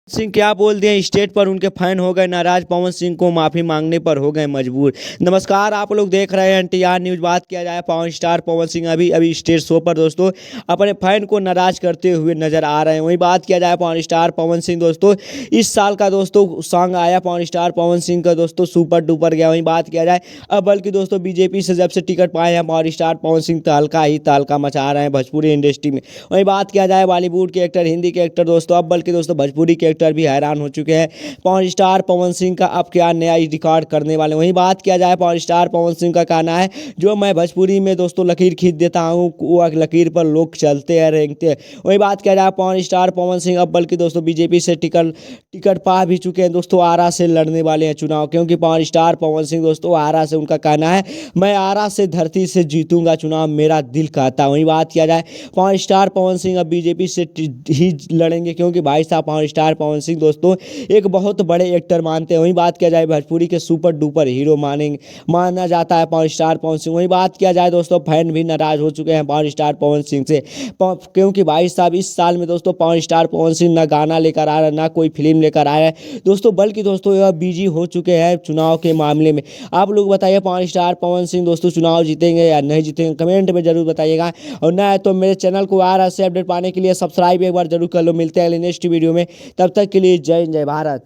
सिंह क्या बोल दिए स्टेज पर उनके फैन हो गए नाराज। पवन सिंह को माफी मांगने पर हो गए मजबूर। नमस्कार, आप लोग देख रहे हैं एनटीआर न्यूज। बात किया जाए पवन स्टार पवन सिंह अभी स्टेज शो पर दोस्तों अपने फैन को नाराज करते हुए नजर आ रहे हैं। वहीं बात किया जाए पवन स्टार पवन सिंह दोस्तों इस साल का दोस्तों सॉन्ग आया पवन स्टार पवन सिंह का दोस्तों सुपर डुपर गया। वहीं बात किया जाए अब बल्कि दोस्तों बीजेपी से जब से टिकट पाए हैं पवन स्टार पवन सिंह तहलका ही तहलका मचा रहे हैं भोजपुरी इंडस्ट्री में। वहीं बात किया जाए बॉलीवुड के एक्टर हिंदी के एक्टर दोस्तों अब बल्कि दोस्तों भोजपुरी के एक्टर भी हैरान हो चुके हैं पवन स्टार पवन सिंह का अब क्या नया रिकॉर्ड करने वाले। वहीं बात किया जाए पवन स्टार पवन सिंह का कहना है जो मैं भोजपुरी में दोस्तों लकीर खींच देता हूँ वो लकीर पर लोग चलते हैं रेंगते हैं। वहीं बात किया जाए पवन स्टार पवन सिंह अब बल्कि दोस्तों बीजेपी से टिकट पा भी चुके हैं दोस्तों आरा से लड़ने वाले हैं चुनाव, क्योंकि पवन स्टार पवन सिंह दोस्तों आरा से उनका कहना है मैं आरा से धरती से जीतूंगा चुनाव मेरा दिल कहता है। वहीं बात किया जाए पवन स्टार पवन सिंह अब बीजेपी से ही लड़ेंगे क्योंकि भाई साहब पवन स्टार पवन सिंह दोस्तों एक बहुत बड़े एक्टर मानते हैं। वहीं बात किया जाए भोजपुरी के सुपर डुपर हीरो माना जाता है पवन स्टार पवन सिंह। वहीं बात किया जाए दोस्तों फैन भी नाराज हो चुके हैं पवन स्टार पवन सिंह से क्योंकि भाई साहब इस साल में दोस्तों पवन स्टार पवन सिंह ना गाना लेकर आ रहा है ना कोई फिल्म लेकर आ रहा है दोस्तों, बल्कि दोस्तों यह बिजी हो चुके हैं चुनाव के मामले में। आप लोग बताइए पवन स्टार पवन सिंह दोस्तों चुनाव जीतेंगे या नहीं जीतेंगे, कमेंट में जरूर बताइएगा। और ना है तो मेरे चैनल को आ रहा से अपडेट पाने के लिए सब्सक्राइब एक बार जरूर कर लो। मिलते हैं नेक्स्ट वीडियो में, तब तक के लिए जय जय भारत।